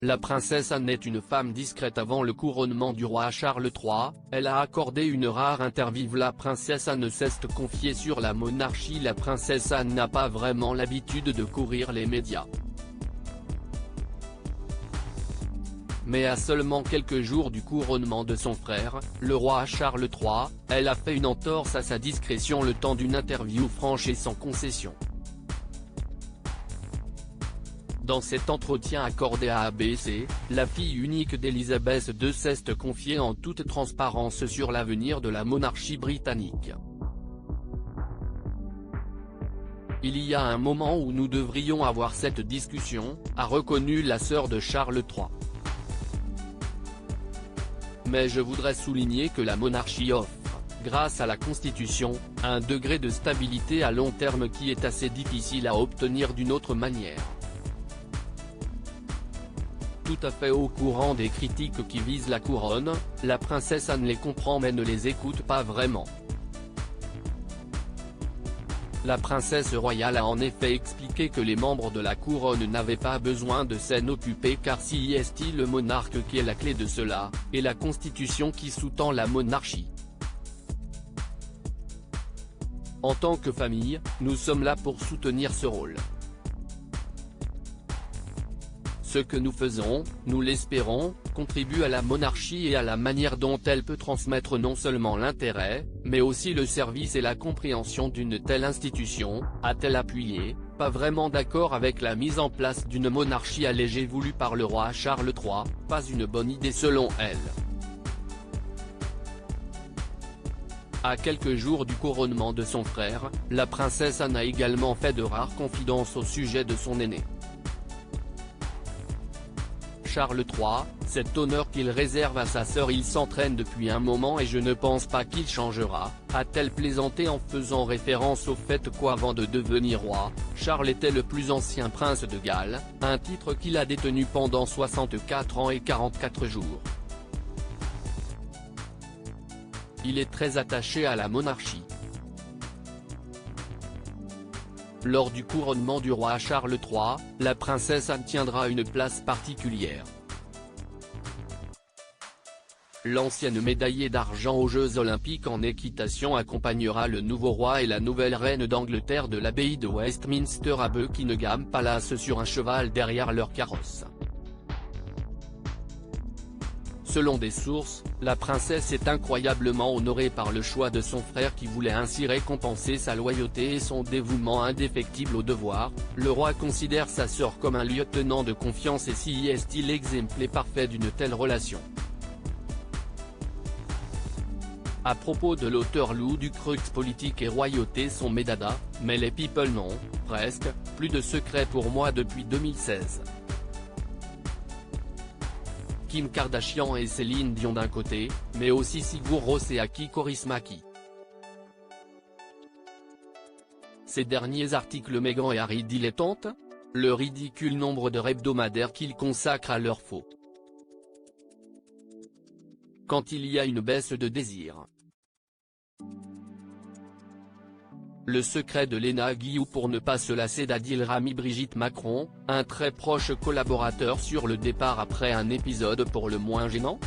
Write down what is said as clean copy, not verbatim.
La princesse Anne est une femme discrète avant le couronnement du roi Charles III, elle a accordé une rare interview. La princesse Anne cesse de confier sur la monarchie. La princesse Anne n'a pas vraiment l'habitude de courir les médias. Mais à seulement quelques jours du couronnement de son frère, le roi Charles III, elle a fait une entorse à sa discrétion le temps d'une interview franche et sans concession. Dans cet entretien accordé à ABC, la fille unique d'Élisabeth II cesse de confier en toute transparence sur l'avenir de la monarchie britannique. Il y a un moment où nous devrions avoir cette discussion, a reconnu la sœur de Charles III. Mais je voudrais souligner que la monarchie offre, grâce à la Constitution, un degré de stabilité à long terme qui est assez difficile à obtenir d'une autre manière. Tout à fait au courant des critiques qui visent la couronne, la princesse Anne les comprend mais ne les écoute pas vraiment. La princesse royale a en effet expliqué que les membres de la couronne n'avaient pas besoin de scènes occupées car si est le monarque qui est la clé de cela, et la constitution qui sous-tend la monarchie. En tant que famille, nous sommes là pour soutenir ce rôle. Ce que nous faisons, nous l'espérons, contribue à la monarchie et à la manière dont elle peut transmettre non seulement l'intérêt, mais aussi le service et la compréhension d'une telle institution, a-t-elle appuyé, pas vraiment d'accord avec la mise en place d'une monarchie allégée voulue par le roi Charles III, pas une bonne idée selon elle. À quelques jours du couronnement de son frère, la princesse Anne a également fait de rares confidences au sujet de son aîné. Charles III, cet honneur qu'il réserve à sa sœur il s'entraîne depuis un moment et je ne pense pas qu'il changera, a-t-elle plaisanté en faisant référence au fait qu'avant de devenir roi, Charles était le plus ancien prince de Galles, un titre qu'il a détenu pendant 64 ans et 44 jours. Il est très attaché à la monarchie. Lors du couronnement du roi Charles III, la princesse Anne tiendra une place particulière. L'ancienne médaillée d'argent aux Jeux Olympiques en équitation accompagnera le nouveau roi et la nouvelle reine d'Angleterre de l'abbaye de Westminster à Buckingham Palace sur un cheval derrière leur carrosse. Selon des sources, la princesse est incroyablement honorée par le choix de son frère qui voulait ainsi récompenser sa loyauté et son dévouement indéfectible au devoir. Le roi considère sa sœur comme un lieutenant de confiance et si est l'exemple parfait d'une telle relation. À propos de l'auteur Lou Ducreux, politique et royauté sont mes dadas, mais les people non, presque, plus de secret pour moi depuis 2016. Kim Kardashian et Céline Dion d'un côté, mais aussi Sigur Rós et Aki Kaurismäki. Ces derniers articles Meghan et Harry dilettantes ? Le ridicule nombre d'heures hebdomadaires qu'ils consacrent à leurs faux. Quand il y a une baisse de désir. Le secret de Léna Guillou pour ne pas se lasser d'Adil Rami. Brigitte Macron, un très proche collaborateur sur le départ après un épisode pour le moins gênant ?